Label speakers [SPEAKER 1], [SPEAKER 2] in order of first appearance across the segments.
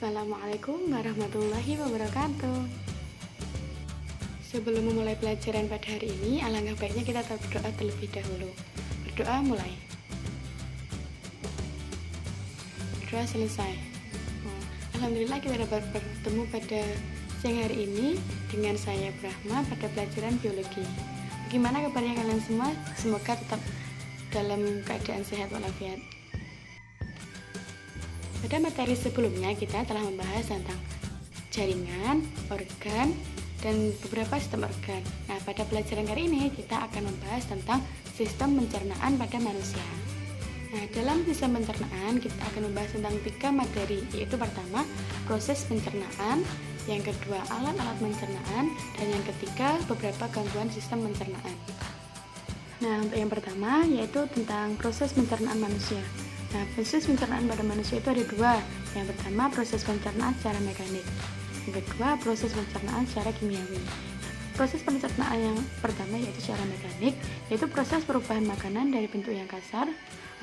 [SPEAKER 1] Assalamualaikum warahmatullahi wabarakatuh. Sebelum memulai pelajaran pada hari ini, alangkah baiknya kita berdoa terlebih dahulu. Berdoa mulai. Berdoa selesai. Alhamdulillah kita dapat bertemu pada siang hari ini dengan saya Brahma pada pelajaran biologi. Bagaimana kabarnya kalian semua? Semoga tetap dalam keadaan sehat walafiat. Pada materi sebelumnya kita telah membahas tentang jaringan, organ, dan beberapa sistem organ. Nah, pada pelajaran kali ini kita akan membahas tentang sistem pencernaan pada manusia. Nah, dalam sistem pencernaan kita akan membahas tentang 3 materi, yaitu pertama, proses pencernaan, yang kedua, alat-alat pencernaan, dan yang ketiga, beberapa gangguan sistem pencernaan. Nah, untuk yang pertama yaitu tentang proses pencernaan manusia. Nah, proses pencernaan pada manusia itu ada 2. Yang pertama, proses pencernaan secara mekanik. Yang kedua, proses pencernaan secara kimiawi. Proses pencernaan yang pertama yaitu secara mekanik, yaitu proses perubahan makanan dari bentuk yang kasar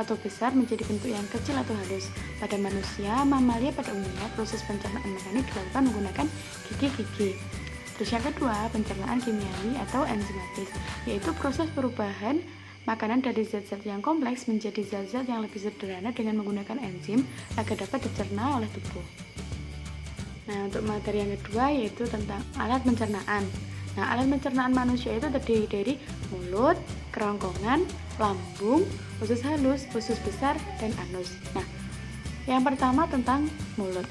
[SPEAKER 1] atau besar menjadi bentuk yang kecil atau halus. Pada manusia, mamalia pada umumnya, proses pencernaan mekanik dilakukan menggunakan gigi-gigi. Terus yang kedua, pencernaan kimiawi atau enzimatis, yaitu proses perubahan makanan dari zat-zat yang kompleks menjadi zat-zat yang lebih sederhana dengan menggunakan enzim agar dapat dicerna oleh tubuh. Nah, untuk materi yang kedua yaitu tentang alat pencernaan. Nah, alat pencernaan manusia itu terdiri dari mulut, kerongkongan, lambung, usus halus, usus besar, dan anus. Nah, yang pertama tentang mulut.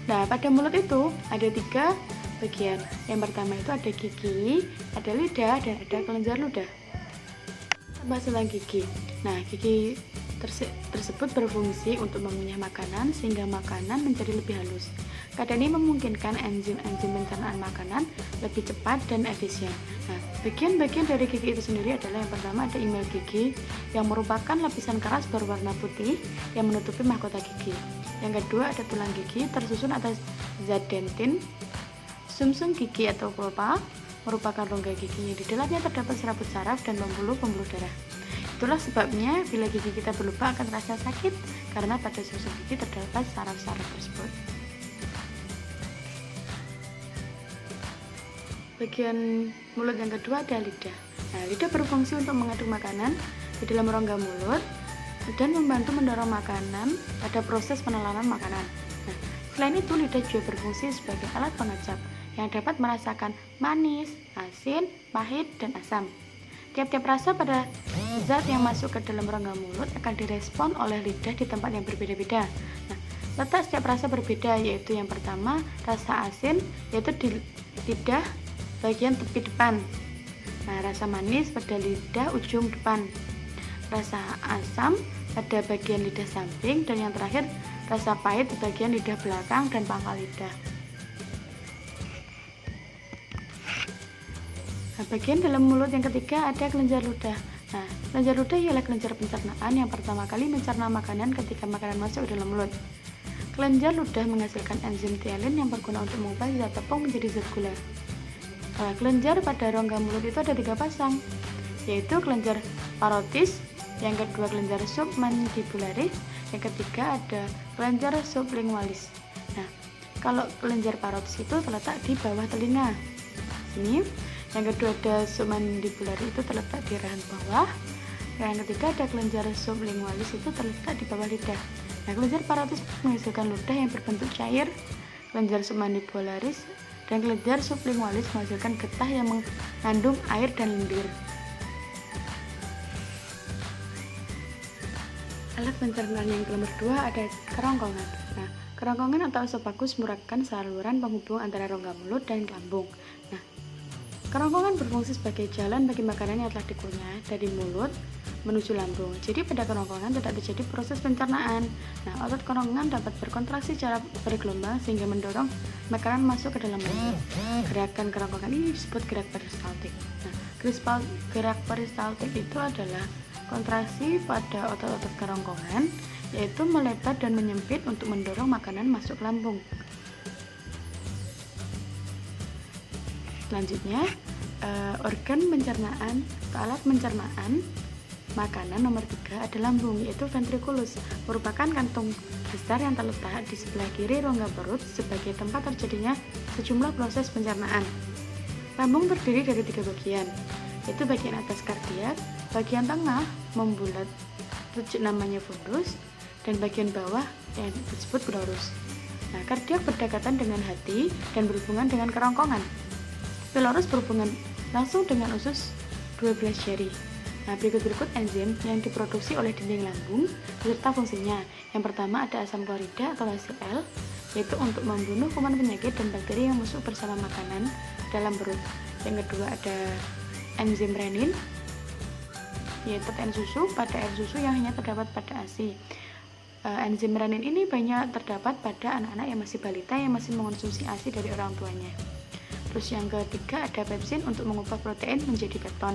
[SPEAKER 1] Nah, pada mulut itu ada 3 bagian. Yang pertama itu ada gigi, ada lidah, dan ada kelenjar ludah. Bahas tentang gigi. Nah, gigi tersebut berfungsi untuk mengunyah makanan sehingga makanan menjadi lebih halus. Keadaan ini memungkinkan enzim-enzim pencernaan makanan lebih cepat dan efisien. Nah, bagian-bagian dari gigi itu sendiri adalah yang pertama ada emel gigi yang merupakan lapisan keras berwarna putih yang menutupi mahkota gigi. Yang kedua ada tulang gigi tersusun atas zat dentin. Sumsum gigi atau pulpa merupakan rongga gigi yang di dalamnya terdapat serabut saraf dan pembuluh-pembuluh darah. Itulah sebabnya bila gigi kita berlubang akan terasa sakit karena pada sumsum gigi terdapat saraf-saraf tersebut. Bagian mulut yang kedua ada lidah. Nah, lidah berfungsi untuk mengaduk makanan di dalam rongga mulut dan membantu mendorong makanan pada proses penelanan makanan. Nah, selain itu lidah juga berfungsi sebagai alat pengecap yang dapat merasakan manis, asin, pahit, dan asam. Tiap-tiap rasa pada zat yang masuk ke dalam rongga mulut akan direspon oleh lidah di tempat yang berbeda-beda. Nah, letak setiap rasa berbeda, yaitu yang pertama rasa asin, yaitu di lidah bagian tepi depan. Nah, rasa manis pada lidah ujung depan. Rasa asam pada bagian lidah samping, dan yang terakhir rasa pahit di bagian lidah belakang dan pangkal lidah. Nah, bagian dalam mulut yang ketiga ada kelenjar ludah. Nah, kelenjar ludah ialah kelenjar pencernaan yang pertama kali mencerna makanan ketika makanan masuk ke dalam mulut. Kelenjar ludah menghasilkan enzim tialin yang berguna untuk mengubah zat tepung menjadi zat gula. Nah, kelenjar pada rongga mulut itu ada 3 pasang, yaitu kelenjar parotis, yang kedua kelenjar submandibularis, yang ketiga ada kelenjar sublingualis. Nah, kalau kelenjar parotis itu terletak di bawah telinga. Sini. Yang kedua ada submandibularis itu terletak di rahang bawah. Yang ketiga ada kelenjar sublingualis itu terletak di bawah lidah. Nah, kelenjar parotis menghasilkan ludah yang berbentuk cair. Kelenjar submandibularis dan kelenjar sublingualis menghasilkan getah yang mengandung air dan lendir. Alat pencernaan yang nomor 2 ada kerongkongan. Nah, kerongkongan atau esofagus merupakan saluran penghubung antara rongga mulut dan lambung. Nah, kerongkongan berfungsi sebagai jalan bagi makanan yang telah dikunyah dari mulut menuju lambung. Jadi pada kerongkongan tidak terjadi proses pencernaan. Nah, otot kerongkongan dapat berkontraksi secara bergelombang sehingga mendorong makanan masuk ke dalam lambung. Gerakan kerongkongan ini disebut gerak peristaltik. Nah, gerak peristaltik itu adalah kontraksi pada otot-otot kerongkongan, yaitu melebar dan menyempit untuk mendorong makanan masuk ke lambung. Selanjutnya, organ pencernaan atau alat pencernaan makanan nomor 3 ada lambung, yaitu ventriculus, merupakan kantung besar yang terletak di sebelah kiri rongga perut sebagai tempat terjadinya sejumlah proses pencernaan. Lambung terdiri dari 3 bagian, yaitu bagian atas kardiak, bagian tengah membulat namanya fundus, dan bagian bawah yang disebut glorus. Nah, kardiak berdekatan dengan hati dan berhubungan dengan kerongkongan. Pilorus berhubungan langsung dengan usus 12 jari. Nah, berikut enzim yang diproduksi oleh dinding lambung beserta fungsinya. Yang pertama ada asam klorida atau HCl, yaitu untuk membunuh kuman penyakit dan bakteri yang masuk bersama makanan dalam perut. Yang kedua ada enzim renin, yaitu protein susu pada air susu yang hanya terdapat pada ASI. Enzim renin ini banyak terdapat pada anak-anak yang masih balita yang masih mengonsumsi ASI dari orang tuanya. Terus yang ketiga ada pepsin untuk mengubah protein menjadi pepton.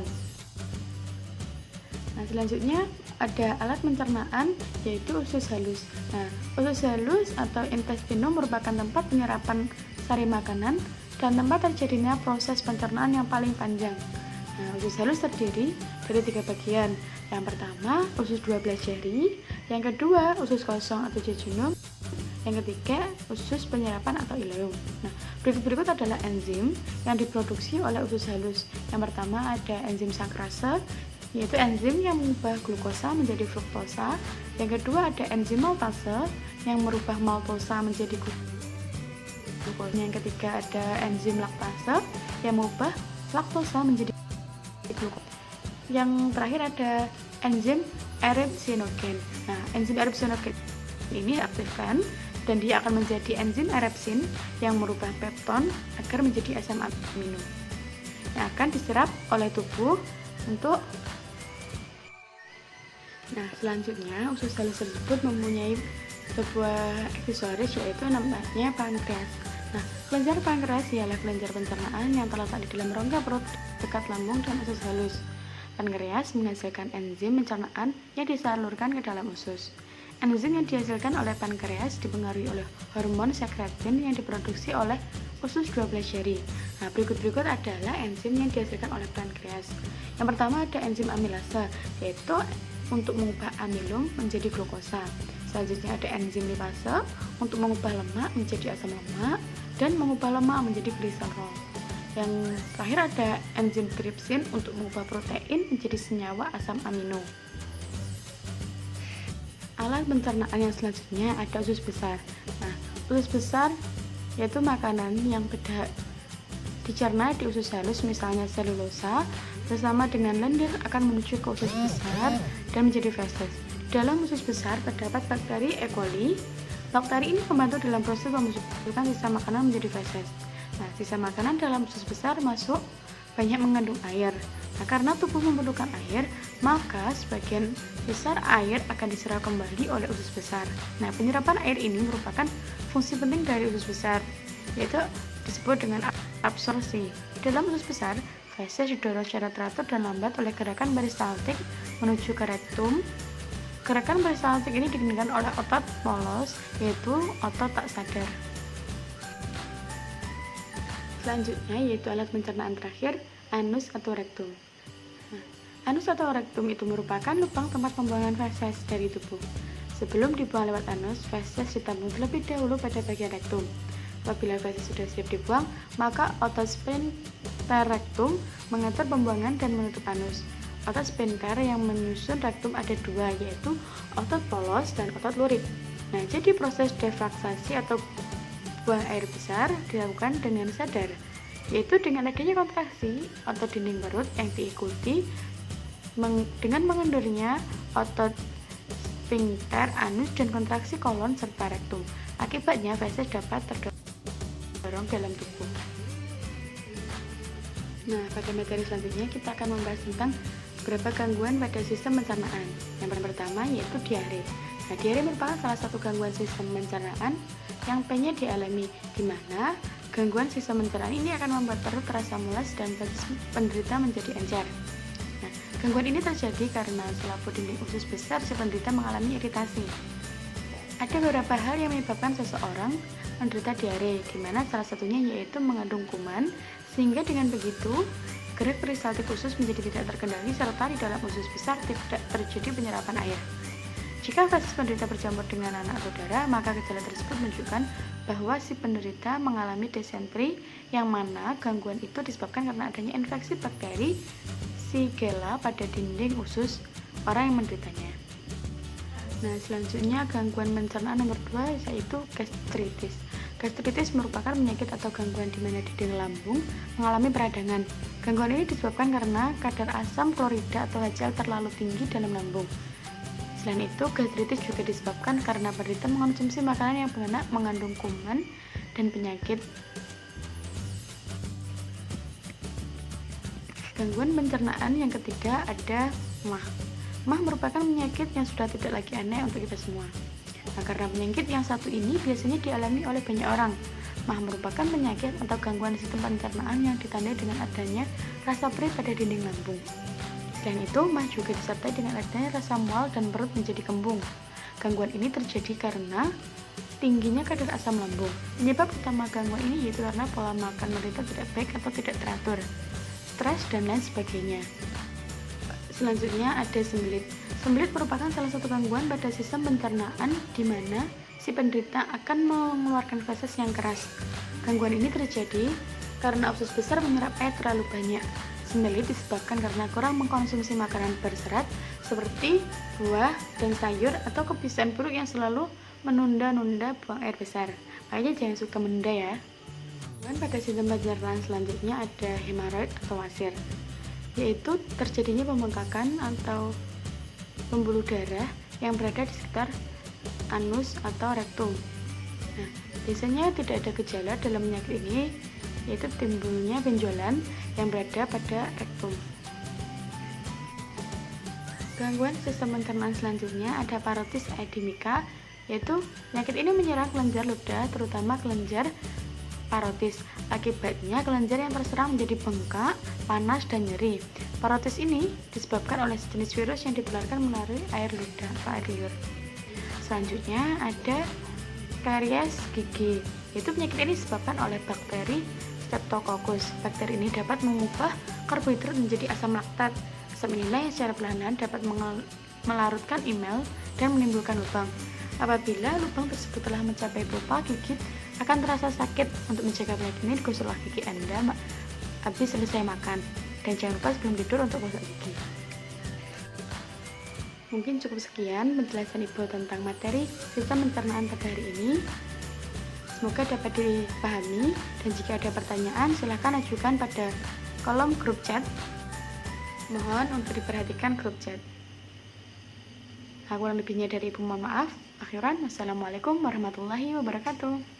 [SPEAKER 1] Nah, selanjutnya ada alat pencernaan, yaitu usus halus. Nah, usus halus atau intestinum merupakan tempat penyerapan sari makanan dan tempat terjadinya proses pencernaan yang paling panjang. Nah, usus halus terdiri dari 3 bagian. Yang pertama, usus 12 jari. Yang kedua, usus kosong atau jejunum. Yang ketiga, usus penyerapan atau ileum. Nah, berikut adalah enzim yang diproduksi oleh usus halus. Yang pertama ada enzim sakrase, yaitu enzim yang mengubah glukosa menjadi fruktosa. Yang kedua ada enzim maltase yang merubah maltosa menjadi glukosa. Yang ketiga ada enzim laktase yang mengubah laktosa menjadi glukosa. Yang terakhir ada enzim eripsinogen. Nah, enzim eripsinogen ini aktifkan dan dia akan menjadi enzim erepsin yang merubah pepton agar menjadi asam amino yang akan diserap oleh tubuh untuk. Nah, selanjutnya usus halus tersebut mempunyai sebuah aksesoris, yaitu namanya pankreas. Nah, kelenjar pankreas ialah kelenjar pencernaan yang terletak di dalam rongga perut dekat lambung dan usus halus. Pankreas menghasilkan enzim pencernaan yang disalurkan ke dalam usus. Enzim yang dihasilkan oleh pankreas dipengaruhi oleh hormon sekretin yang diproduksi oleh usus 12 jari. Nah, berikut adalah enzim yang dihasilkan oleh pankreas. Yang pertama ada enzim amilase, yaitu untuk mengubah amilum menjadi glukosa. Selanjutnya ada enzim lipase untuk mengubah lemak menjadi asam lemak dan mengubah lemak menjadi gliserol. Yang terakhir ada enzim tripsin untuk mengubah protein menjadi senyawa asam amino. Alat pencernaan yang selanjutnya ada usus besar. Nah, usus besar yaitu makanan yang dicerna di usus halus, misalnya selulosa, bersama dengan lendir akan menuju ke usus besar dan menjadi feses. Dalam usus besar terdapat bakteri E. coli. Bakteri ini membantu dalam proses membusukkan sisa makanan menjadi feses. Nah, sisa makanan dalam usus besar masuk banyak mengandung air. Nah, karena tubuh memerlukan air, maka sebagian besar air akan diserap kembali oleh usus besar. Nah, penyerapan air ini merupakan fungsi penting dari usus besar, yaitu disebut dengan absorpsi. Dalam usus besar, feses didorong secara teratur dan lambat oleh gerakan peristaltik menuju ke rektum. Gerakan peristaltik ini dikendalikan oleh otot polos, yaitu otot tak sadar. Selanjutnya yaitu alat pencernaan terakhir, anus atau rektum. Nah, anus atau rektum itu merupakan lubang tempat pembuangan feses dari tubuh. Sebelum dibuang lewat anus, feses ditabung terlebih dahulu pada bagian rektum. Apabila feses sudah siap dibuang, maka otot sphincter rektum mengatur pembuangan dan menutup anus. Otot sphincter yang menyusun rektum ada 2, yaitu otot polos dan otot lurik. Nah, jadi proses defraksasi atau buang air besar dilakukan dengan sadar, yaitu dengan adanya kontraksi otot dinding perut yang diikuti dengan mengendurnya otot sphincter anus dan kontraksi kolon serta rektum. Akibatnya feses dapat terdorong dalam tubuh. Nah, pada materi selanjutnya kita akan membahas tentang beberapa gangguan pada sistem pencernaan. Yang pertama yaitu diare. Nah, diare merupakan salah satu gangguan sistem pencernaan yang banyak dialami, di mana gangguan sistem pencernaan ini akan membuat perut terasa mulas dan penderita menjadi encer. Nah, gangguan ini terjadi karena selaput dinding usus besar si penderita mengalami iritasi. Ada beberapa hal yang menyebabkan seseorang menderita diare, di mana salah satunya yaitu mengandung kuman, sehingga dengan begitu gerak peristaltik usus menjadi tidak terkendali serta di dalam usus besar tidak terjadi penyerapan air. Jika feses penderita bercampur dengan nanah atau darah, maka gejala tersebut menunjukkan bahwa si penderita mengalami disentri, yang mana gangguan itu disebabkan karena adanya infeksi bakteri Shigella pada dinding usus orang yang menderitanya. Nah, selanjutnya gangguan pencernaan nomor 2 yaitu gastritis. Gastritis merupakan penyakit atau gangguan di mana dinding lambung mengalami peradangan. Gangguan ini disebabkan karena kadar asam klorida atau HCl terlalu tinggi dalam lambung. Selain itu, gastritis juga disebabkan karena penderita mengonsumsi makanan yang mengandung kuman dan penyakit. Gangguan pencernaan yang ketiga ada MAH. MAH merupakan penyakit yang sudah tidak lagi aneh untuk kita semua. Nah, karena penyakit yang satu ini biasanya dialami oleh banyak orang. MAH merupakan penyakit atau gangguan sistem pencernaan yang ditandai dengan adanya rasa perih pada dinding lambung. Selain itu, MAH juga disertai dengan adanya rasa mual dan perut menjadi kembung. Gangguan ini terjadi karena tingginya kadar asam lambung. Penyebab utama gangguan ini yaitu karena pola makan penderita tidak baik atau tidak teratur, stres, dan lain sebagainya. Selanjutnya ada sembelit. Sembelit merupakan salah satu gangguan pada sistem pencernaan di mana si penderita akan mengeluarkan feses yang keras. Gangguan ini terjadi karena usus besar menyerap air terlalu banyak. Sembelit disebabkan karena kurang mengkonsumsi makanan berserat seperti buah dan sayur atau kebiasaan buruk yang selalu menunda-nunda buang air besar. Makanya jangan suka menunda ya. Dan pada sistem pencernaan selanjutnya ada hemoroid atau wasir, yaitu terjadinya pembengkakan atau pembuluh darah yang berada di sekitar anus atau rektum. Nah, biasanya tidak ada gejala dalam penyakit ini, yaitu timbulnya benjolan yang berada pada rektum. Gangguan sistem pencernaan selanjutnya ada parotis edemika, yaitu penyakit ini menyerang kelenjar ludah, terutama kelenjar parotis. Akibatnya kelenjar yang terserang menjadi bengkak, panas, dan nyeri. Parotis ini disebabkan oleh sejenis virus yang ditularkan melalui air ludah atau air liur. Selanjutnya ada karies gigi, yaitu penyakit ini disebabkan oleh bakteri Streptococcus. Bakteri ini dapat mengubah karbohidrat menjadi asam laktat. Asam inilah yang secara perlahan dapat melarutkan emel dan menimbulkan lubang. Apabila lubang tersebut telah mencapai pupa gigit, akan terasa sakit. Untuk mencegah penyakit ini, gosoklah gigi Anda habis selesai makan. Dan jangan lupa sebelum tidur untuk gosok gigi. Mungkin cukup sekian penjelasan Ibu tentang materi sistem pencernaan pada hari ini. Semoga dapat dipahami, dan jika ada pertanyaan silahkan ajukan pada kolom grup chat. Mohon untuk diperhatikan grup chat. Kurang lebihnya dari Ibu mohon maaf. Akhiran, wassalamualaikum warahmatullahi wabarakatuh.